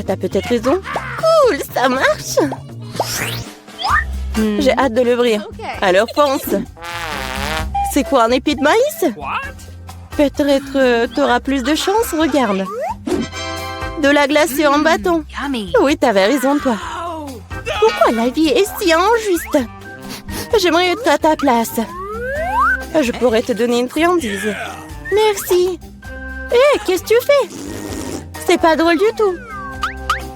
T'as peut-être raison. Cool, ça marche. J'ai hâte de l'ouvrir. Alors fonce. C'est quoi, un épi de maïs? What? Peut-être t'auras plus de chance, regarde. De la glace en bâton. Oui, t'avais raison, toi. Pourquoi la vie est si injuste? J'aimerais être à ta place. Je pourrais te donner une friandise. Merci. Hé, qu'est-ce que tu fais? C'est pas drôle du tout.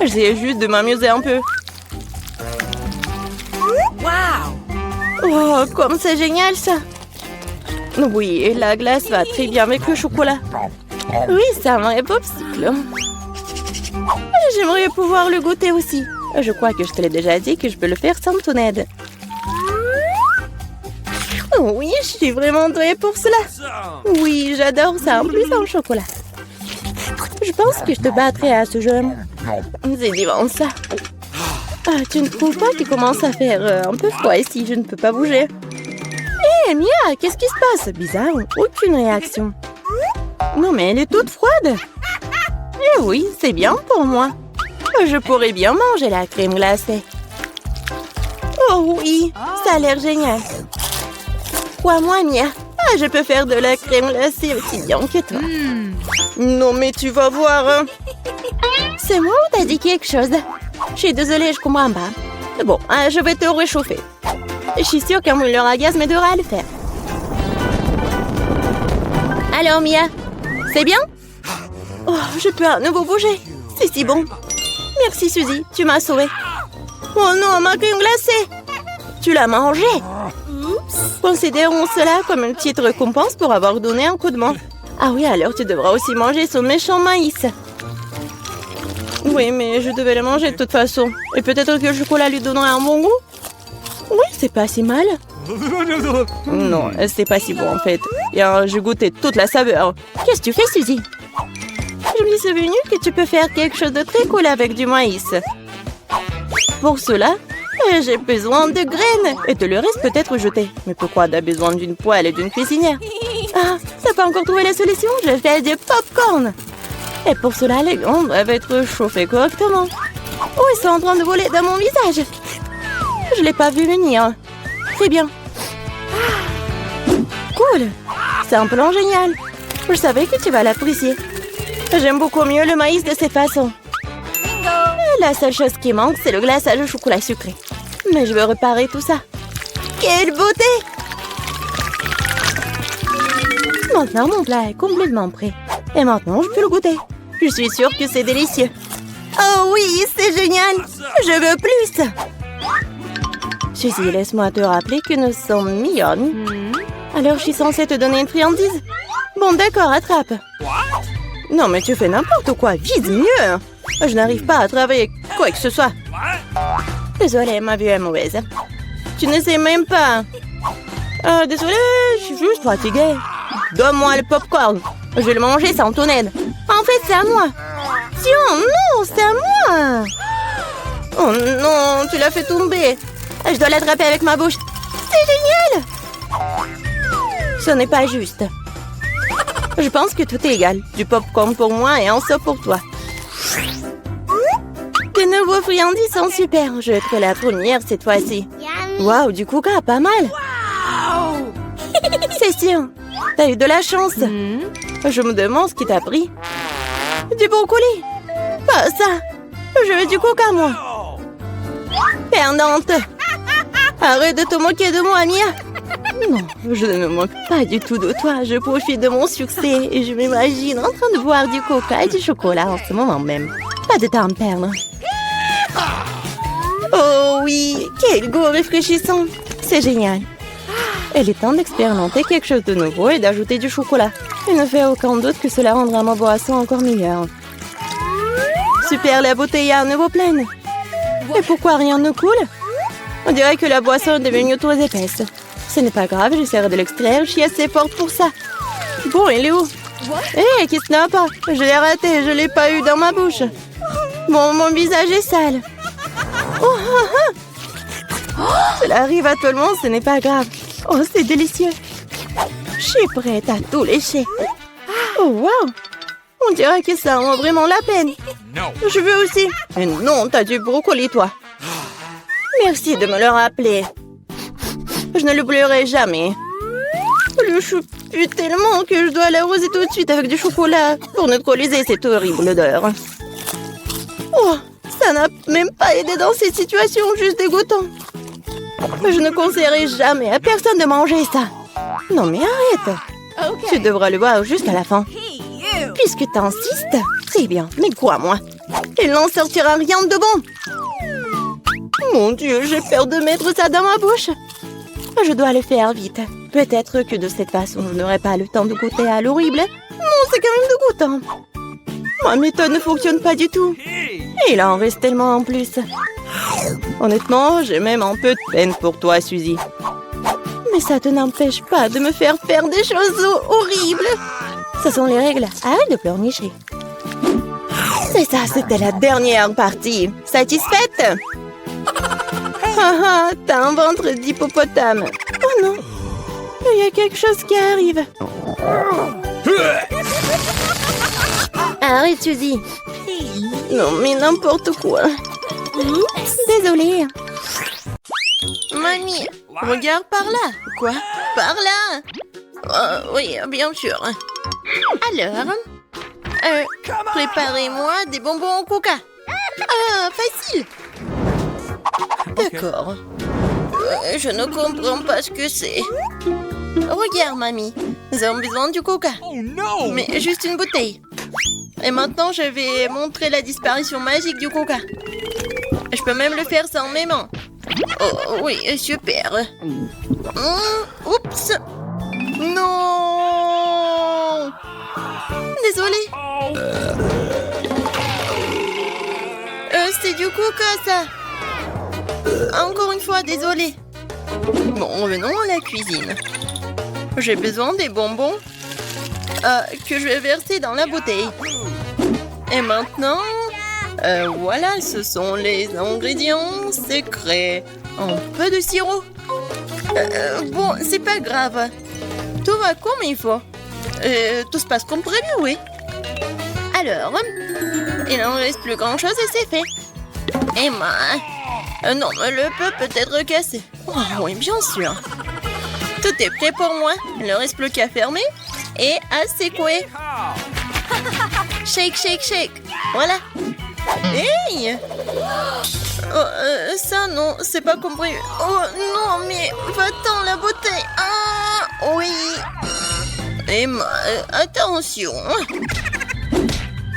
J'essaie juste de m'amuser un peu. Wow. Oh, comme c'est génial, ça. Oui, et la glace va très bien avec le chocolat. Oui, c'est un vrai popsicle. J'aimerais pouvoir le goûter aussi. Je crois que je te l'ai déjà dit que je peux le faire sans ton aide. Oui, je suis vraiment douée pour cela. Some. Oui, j'adore ça, en plus en chocolat. Je pense que je te battrai à ce jeu. C'est divin, ça. Ah, tu ne trouves pas qu'il commence à faire un peu froid ici? Je ne peux pas bouger. Hé, Mia, qu'est-ce qui se passe? Bizarre, aucune réaction. Non, mais elle est toute froide. Eh oui, c'est bien pour moi. Je pourrais bien manger la crème glacée. Oh oui, ça a l'air génial. Crois-moi, Mia. Ah, je peux faire de la crème glacée aussi bien que toi. Non, mais tu vas voir. Hein. C'est moi ou t'as dit quelque chose? Je suis désolée, je comprends pas. Bon, je vais te réchauffer. Je suis sûre qu'un mouleur à gaz m'aidera à le faire. Alors, Mia, c'est bien? Oh, je peux à nouveau bouger. C'est si bon. Merci, Suzy, tu m'as sauvée. Oh non, ma crème glacée! Tu l'as mangée? Considérons cela comme une petite récompense pour avoir donné un coup de main. Ah oui, alors tu devras aussi manger son méchant maïs. Oui, mais je devais le manger de toute façon. Et peut-être que le chocolat lui donnera un bon goût? Oui, c'est pas si mal. Non, c'est pas si bon en fait. Et j'ai goûté toute la saveur. Qu'est-ce que tu fais, Suzy? Je me suis souvenu que tu peux faire quelque chose de très cool avec du maïs. Pour cela, j'ai besoin de graines. Et te le reste peut-être jeté. Mais pourquoi t'as besoin d'une poêle et d'une cuisinière? Ah, t'as pas encore trouvé la solution? Je fais du popcorn. Et pour cela, les grains doivent être chauffés correctement. Oh, ils sont en train de voler dans mon visage. Je l'ai pas vu venir. Très bien. Cool. C'est un plan génial. Je savais que tu vas l'apprécier. J'aime beaucoup mieux le maïs de cette façon. La seule chose qui manque, c'est le glaçage au chocolat sucré. Mais je veux réparer tout ça. Quelle beauté! Maintenant, mon plat est complètement prêt. Et maintenant, je peux le goûter. Je suis sûre que c'est délicieux. Oh oui, c'est génial! Je veux plus! Suzy, laisse-moi te rappeler que nous sommes mignonnes. Alors, je suis censée te donner une friandise? Bon, d'accord, attrape. Non, mais tu fais n'importe quoi. Vise mieux! Je n'arrive pas à travailler quoi que ce soit. Désolée, ma vue est mauvaise. Tu ne sais même pas. Désolée, je suis juste fatiguée. Donne-moi le popcorn. Je vais le manger sans ton aide. En fait, c'est à moi. Tiens, non, c'est à moi. Oh non, tu l'as fait tomber. Je dois l'attraper avec ma bouche. C'est génial. Ce n'est pas juste. Je pense que tout est égal. Du popcorn pour moi et un saut pour toi. Tes nouveaux friandises sont super. Je vais être la première cette fois-ci. Waouh, du coca, pas mal. Wow! C'est sûr. T'as eu de la chance. Je me demande ce qui t'a pris. Du brocoli. Pas ça. Je veux du coca, moi. Perdante. Arrête de te moquer de moi, Mia. Non, je ne me moque pas du tout de toi. Je profite de mon succès et je m'imagine en train de boire du coca et du chocolat en ce moment même. Pas de temps à perdre. Oh oui, quel goût rafraîchissant. C'est génial. Il est temps d'expérimenter quelque chose de nouveau et d'ajouter du chocolat. Il ne fait aucun doute que cela rendra ma boisson encore meilleure. Super, la bouteille est à nouveau pleine. Et pourquoi rien ne coule? On dirait que la boisson est devenue trop épaisse. Ce n'est pas grave, j'essaierai de l'extraire. Je suis assez forte pour ça. Bon, il est où? Hé, qu'est-ce qui n'a pas? Je l'ai raté, je l'ai pas eu dans ma bouche. Bon, mon visage est sale. Cela arrive à tout le monde, ce n'est pas grave. Oh, c'est délicieux. Je suis prête à tout lécher. Oh, wow. On dirait que ça en vaut vraiment la peine. No. Je veux aussi. Mais non, t'as du brocoli, toi. Merci de me le rappeler. Je ne l'oublierai jamais. Le chou pue tellement que je dois l'arroser tout de suite avec du chocolat pour neutraliser cette horrible odeur. Oh, ça n'a même pas aidé dans cette situation juste dégoûtant. Je ne conseillerais jamais à personne de manger ça. Non mais arrête. Tu devras le boire jusqu'à la fin. Hey, you! Puisque t'insistes, c'est bien, mais crois-moi, il n'en sortira rien de bon. Mon Dieu, j'ai peur de mettre ça dans ma bouche. Je dois le faire vite. Peut-être que de cette façon, je n'aurai pas le temps de goûter à l'horrible. Non, c'est quand même dégoûtant. Ma méthode ne fonctionne pas du tout. Hey! Et il en reste tellement en plus. Honnêtement, j'ai même un peu de peine pour toi, Suzy. Mais ça te n'empêche pas de me faire des choses horribles. Ce sont les règles. Arrête de pleurnicher. C'est ça, c'était la dernière partie. Satisfaite? Haha, t'as un ventre d'hippopotame. Oh non, il y a quelque chose qui arrive. Arrête, Suzy. Non, mais n'importe quoi. Désolée. Mamie, regarde par là. Quoi? Par là? Oui, bien sûr. Alors, préparez-moi des bonbons au coca. Ah, facile. D'accord. Je ne comprends pas ce que c'est. Regarde, mamie. Nous avons besoin du coca. Oh no! Mais juste une bouteille. Et maintenant, je vais montrer la disparition magique du coca. Je peux même le faire sans mes mains. Oh oui, super. Oups. Non. Désolée. C'est du coca, ça. Encore une fois, désolée. Bon, revenons à la cuisine. J'ai besoin des bonbons que je vais verser dans la bouteille. Et maintenant, voilà, ce sont les ingrédients secrets. Un peu de sirop. Bon, c'est pas grave. Tout va comme il faut. Tout se passe comme prévu, oui. Alors, il n'en reste plus grand-chose et c'est fait. Emma, non, le peut être cassé. Oh, oui, bien sûr. Tout est prêt pour moi. Il ne reste plus qu'à fermer et à secouer. Shake, shake, shake. Voilà. Hey! Oh, ça, non, c'est pas compris. Oh, non, mais va-t'en, la beauté. Ah, oui. Emma, attention.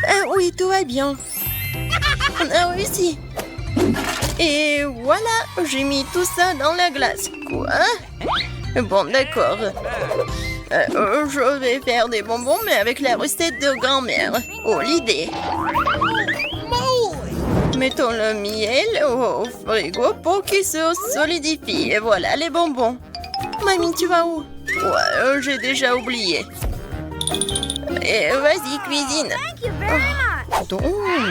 Ah oui, tout va bien. On a réussi. Et voilà, j'ai mis tout ça dans la glace. Quoi? Bon, d'accord. Je vais faire des bonbons, mais avec la recette de grand-mère. Oh, l'idée. Mettons le miel au frigo pour qu'il se solidifie. Et voilà les bonbons. Mamie, tu vas où? Ouais, j'ai déjà oublié. Et vas-y, cuisine. Donc,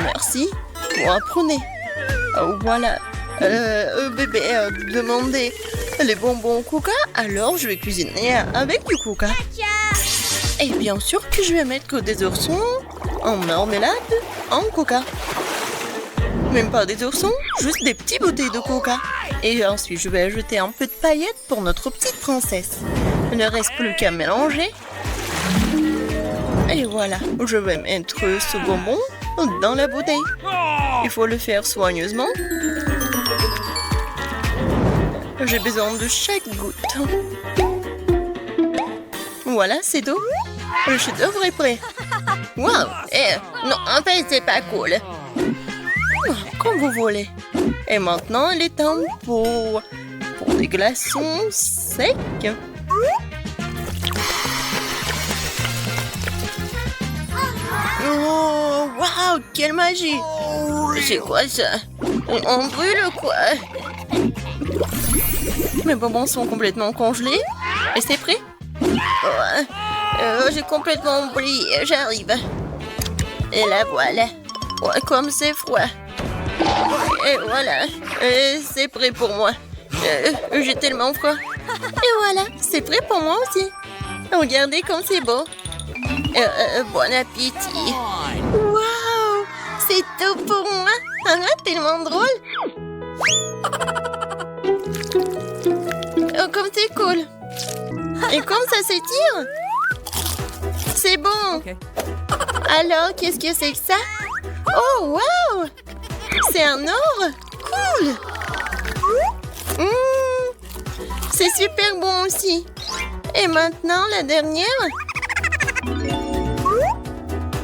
merci. Bon, apprenez. Oh, voilà. Bébé a demandé les bonbons au coca, alors je vais cuisiner avec du coca. Et bien sûr que je vais mettre des oursons en marmelade en coca. Même pas des oursons, juste des petites bouteilles de coca. Et ensuite, je vais ajouter un peu de paillettes pour notre petite princesse. Il ne reste plus qu'à mélanger. Et voilà, je vais mettre ce bonbon dans la bouteille. Il faut le faire soigneusement. J'ai besoin de chaque goutte. Voilà, c'est tout. Le chef-d'œuvre est prêt. Waouh! Non, en fait, c'est pas cool. Comme vous voulez. Et maintenant, il est temps pour des glaçons secs. Oh, waouh, quelle magie! C'est quoi ça? On brûle quoi? Mes bonbons sont complètement congelés. Et c'est prêt? J'ai complètement oublié, j'arrive. Et la voilà. Ouais, comme c'est froid. Et voilà, c'est prêt pour moi. J'ai tellement froid. Et voilà, c'est prêt pour moi aussi. Regardez comme c'est beau. Bon appétit. Waouh, c'est tout pour moi. Tellement drôle. Oh, comme c'est cool. Et comme ça s'étire. C'est bon. Okay. Alors, qu'est-ce que c'est que ça? Oh, waouh! C'est un or? Cool! C'est super bon aussi. Et maintenant, la dernière.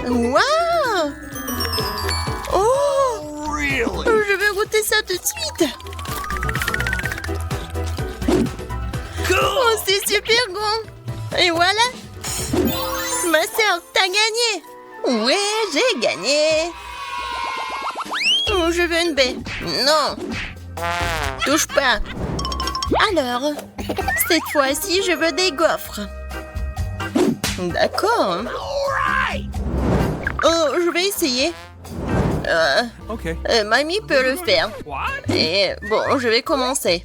Waouh! Oh! Je vais goûter ça tout de suite. Oh, c'est super bon. Et voilà. Ma sœur, t'as gagné. Ouais, j'ai gagné. Oh, je veux une baie. Non. Touche pas. Alors, cette fois-ci, je veux des gaufres. D'accord. Oh, je vais essayer. Okay. Mamie peut le faire. Et bon, je vais commencer.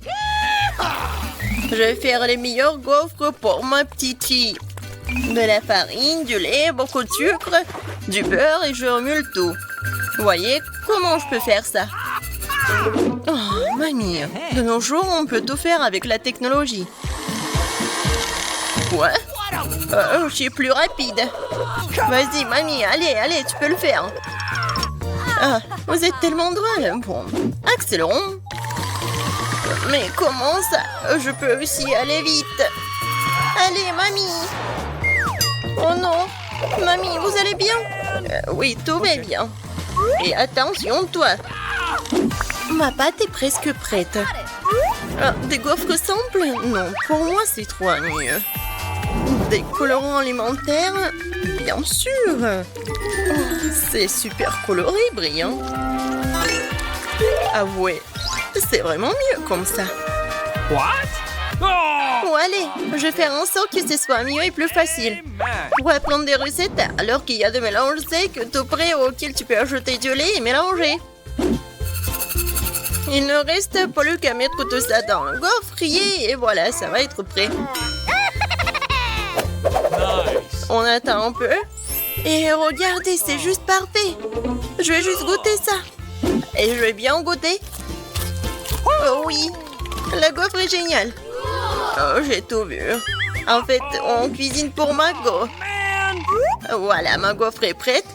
Je vais faire les meilleurs gaufres pour ma petite fille. De la farine, du lait, beaucoup de sucre, du beurre et je remue tout. Vous voyez comment je peux faire ça? Oh, mamie, de nos jours, on peut tout faire avec la technologie. Quoi? Je suis plus rapide. Vas-y, mamie, allez, tu peux le faire. Ah, vous êtes tellement drôle. Bon, accélérons. Mais comment ça? Je peux aussi aller vite. Allez, mamie. Oh non. Mamie, vous allez bien? Oui, tout va bien. Et attention, toi. Ma pâte est presque prête. Ah, des gaufres simples? Non, pour moi, c'est trop ennuyeux. Des colorants alimentaires? Bien sûr. Oh, c'est super coloré, brillant. Ah ouais, c'est vraiment mieux comme ça. What? Oh! Bon, allez, je vais faire en sorte que ce soit mieux et plus facile. Pour apprendre des recettes, alors qu'il y a des mélanges secs tout prêts auxquels tu peux ajouter du lait et mélanger. Il ne reste plus qu'à mettre tout ça dans le gaufrier et voilà, ça va être prêt. Nice. On attend un peu. Et regardez, c'est juste parfait. Je vais juste goûter ça. Et je vais bien goûter. Oh oui, la gaufre est géniale. Oh, j'ai tout vu. En fait, on cuisine pour ma gaufre. Man! Voilà, ma gaufre est prête.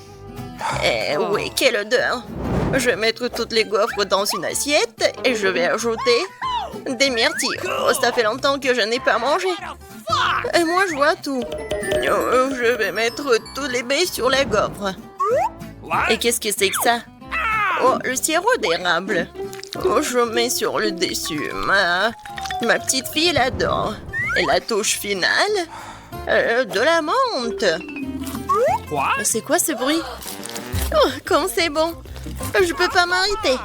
Et oui, quelle odeur. Je vais mettre toutes les gaufres dans une assiette et je vais ajouter des myrtilles. Oh, ça fait longtemps que je n'ai pas mangé. Et moi, je vois tout. Je vais mettre tous les baies sur la gaufre. Et qu'est-ce que c'est que ça? Oh, le sirop d'érable. Oh, je mets sur le dessus. Ma petite fille l'adore. Et la touche finale, de la menthe. What? C'est quoi ce bruit? Oh, comme c'est bon. Je peux pas m'arrêter.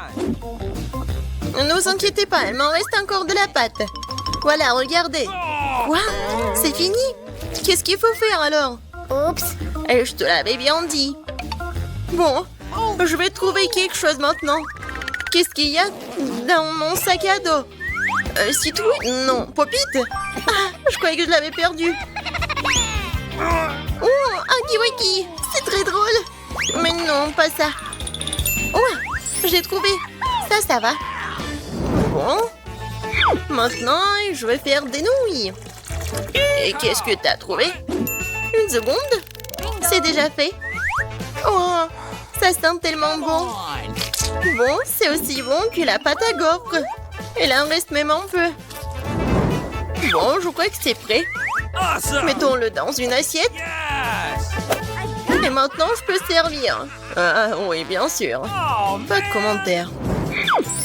Ne vous inquiétez pas, il m'en reste encore de la pâte. Voilà, regardez. Quoi? C'est fini? Qu'est-ce qu'il faut faire alors? Oups, je te l'avais bien dit. Bon, je vais trouver quelque chose maintenant. Qu'est-ce qu'il y a dans mon sac à dos? Citrouille? Non, Popite? Ah, je croyais que je l'avais perdu. Oh, un kiwaki! C'est très drôle. Mais non, pas ça. Oh, j'ai trouvé. Ça va. Bon. Maintenant, je vais faire des nouilles. Et qu'est-ce que t'as trouvé? Une seconde. C'est déjà fait. Oh, ça sent tellement bon. Bon, c'est aussi bon que la pâte à gaufres. Et là, il en reste même un peu. Bon, je crois que c'est prêt. Awesome! Mettons-le dans une assiette. Yes! Et maintenant, je peux servir. Ah, oui, bien sûr. Oh, man! Pas de commentaires.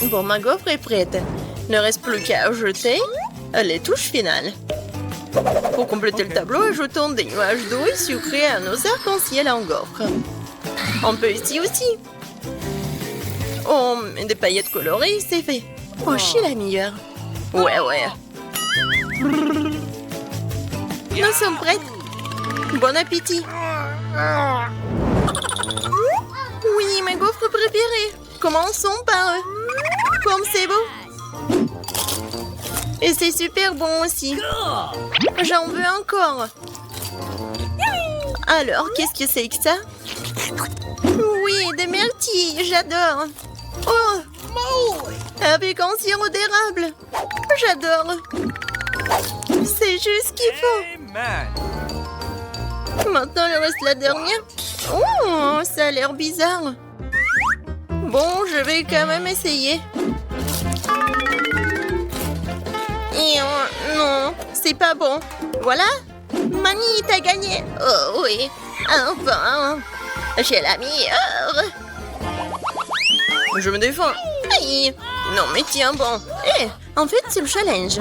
Bon, ma gaufre est prête. Il ne reste plus qu'à ajouter les touches finales. Pour compléter le tableau, ajoutons des nuages d'eau sucrés à nos arcs-en-ciel en gaufre. On peut ici aussi. Oh, des paillettes colorées, c'est fait. Oh, je suis la meilleure. Ouais. Nous sommes prêtes. Bon appétit. Oui, ma gaufre préférée. Commençons par comme c'est beau. Et c'est super bon aussi. J'en veux encore. Alors, qu'est-ce que c'est que ça? Oui, des myrtilles, j'adore. Oh, avec un sirop d'érable. J'adore. C'est juste ce qu'il faut. Amen! Maintenant, il reste la dernière. Oh, ça a l'air bizarre. Bon, je vais quand même essayer. Et non, c'est pas bon. Voilà. Mamie, t'as gagné. Oh oui, enfin. J'ai la meilleure. Je me défends. Aïe. Non, mais tiens bon. En fait, c'est le challenge.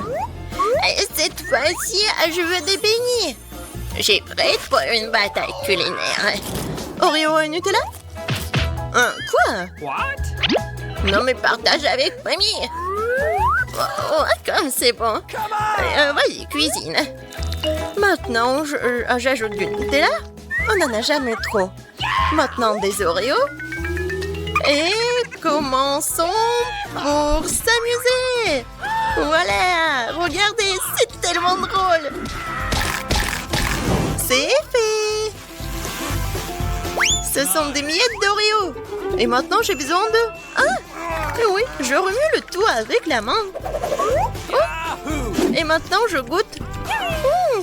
Et cette fois-ci, je veux des beignets. J'ai prête pour une bataille culinaire. Oreo et Nutella? Quoi? What? Non, mais partage avec mamie. Oh, comme c'est bon. Vas-y, cuisine. Maintenant, j'ajoute du Nutella. On n'en a jamais trop. Maintenant, des Oreos. Et commençons pour s'amuser. Voilà, regardez, c'est tellement drôle. C'est fait. Ce sont des miettes d'Oreo. Et maintenant, j'ai besoin de... Ah, oui, je remue le tout avec la main. Oh. Et maintenant, je goûte.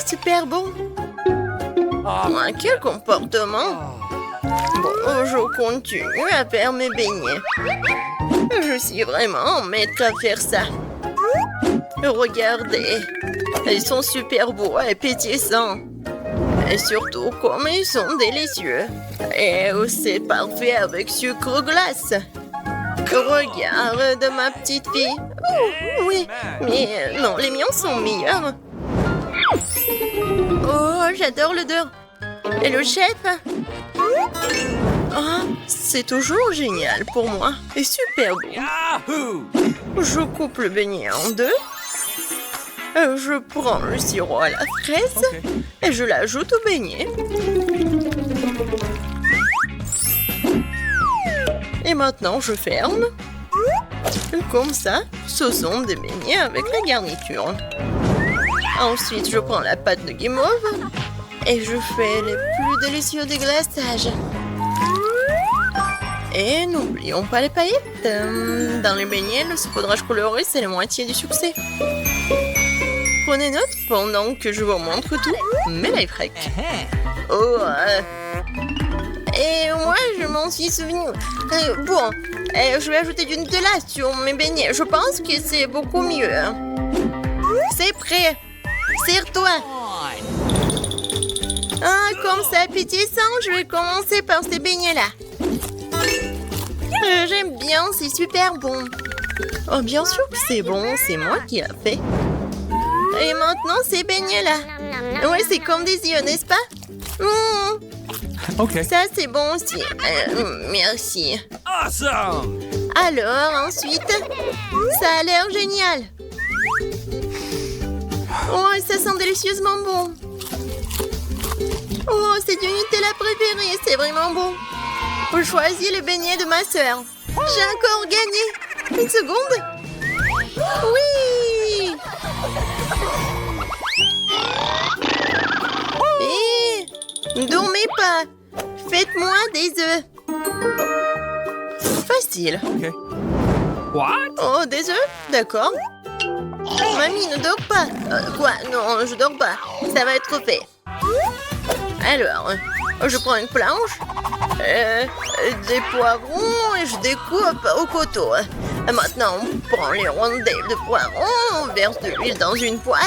Super bon. Quel comportement. Bon, je continue à faire mes beignets. Je suis vraiment maître à faire ça. Regardez, ils sont super beaux et pétillants. Et surtout, comme ils sont délicieux. Et c'est parfait avec sucre glace. Regarde ma petite fille. Oh, oui, mais non, les miens sont meilleurs. Oh, j'adore l'odeur. Et le chef? C'est toujours génial pour moi. Et super bon. Yahoo! Je coupe le beignet en deux. Je prends le sirop à la fraise et je l'ajoute au beignet. Et maintenant, je ferme. Comme ça, ce sont des beignets avec la garniture. Ensuite, je prends la pâte de guimauve et je fais les plus délicieux déglaçages. Et n'oublions pas les paillettes. Dans les beignets, le saupoudrage coloré, c'est la moitié du succès. Prenez note pendant que je vous montre tout mes life hacks. Oh, Et moi, je m'en suis souvenu. Bon, je vais ajouter du Nutella sur mes beignets. Je pense que c'est beaucoup mieux. Hein. C'est prêt. Serre-toi. Ah, comme c'est appétissant, je vais commencer par ces beignets-là. J'aime bien, c'est super bon. Oh, bien sûr que c'est bon, c'est moi qui ai fait. Et maintenant, ces beignets-là. Ouais, c'est comme des yeux, n'est-ce pas? OK. Ça, c'est bon aussi. Merci. Awesome! Alors, ensuite, ça a l'air génial. Oh, ça sent délicieusement bon. Oh, c'est du Nutella préféré, c'est vraiment bon. Je choisis le beignet de ma sœur. J'ai encore gagné. Une seconde. Oui! Et dormez pas. Faites-moi des œufs. Facile. OK. What? Oh, des œufs? D'accord. Mamie, ne dors pas. Quoi? Non, je dors pas. Ça va être fait. Alors, je prends une planche, des poivrons et je découpe au couteau. Maintenant, on prend les rondelles de poivrons, on verse de l'huile dans une poêle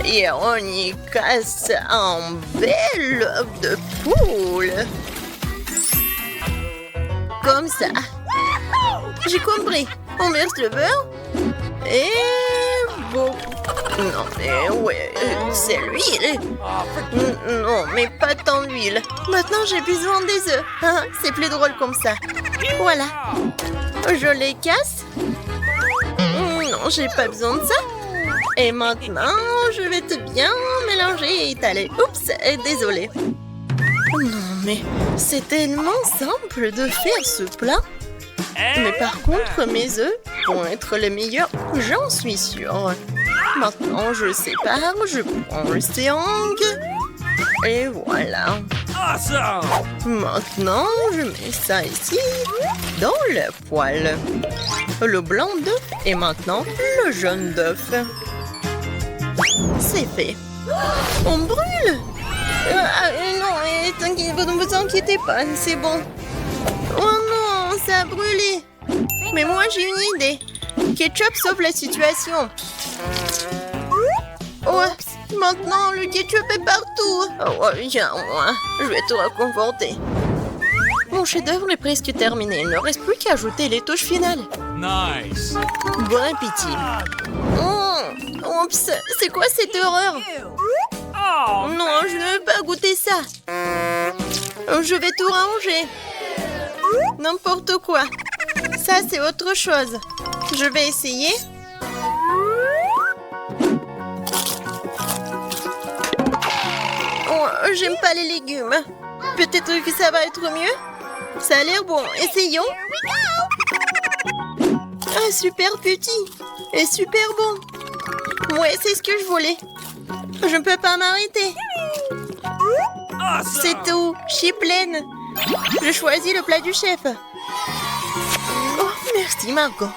et on y casse un bel œuf de poule. Comme ça. J'ai compris. On verse le beurre et bon. Non, mais ouais, c'est l'huile. Non, mais pas tant d'huile. Maintenant, j'ai besoin des œufs. Hein, c'est plus drôle comme ça. Voilà. Je les casse. Non, j'ai pas besoin de ça. Et maintenant, je vais tout bien mélanger et étaler. Oups, désolée. Non, mais c'est tellement simple de faire ce plat. Mais par contre, mes œufs vont être les meilleurs, j'en suis sûre. Maintenant, je sépare, je prends le triangle. Et voilà. Awesome! Maintenant, je mets ça ici, dans la poêle. Le blanc d'œuf et maintenant le jaune d'œuf. C'est fait. On brûle! Non, ne vous inquiétez pas, c'est bon. Oh non, ça a brûlé. Mais moi, j'ai une idée. Ketchup sauve la situation. Oh, maintenant, le ketchup est partout. Oh, viens, moi, je vais te réconforter. Mon chef-d'œuvre est presque terminé. Il ne reste plus qu'à ajouter les touches finales. Nice! Bon appétit. Oups, c'est quoi cette horreur? Oh! Non, je ne veux pas goûter ça. Je vais tout ranger. N'importe quoi. Ça, c'est autre chose. Je vais essayer. Oh, j'aime pas les légumes. Peut-être que ça va être mieux. Ça a l'air bon. Essayons. Ah, super petit. Et super bon. Ouais, c'est ce que je voulais. Je ne peux pas m'arrêter. Awesome! C'est tout. Je suis pleine. Je choisis le plat du chef. Oh, merci, Margot.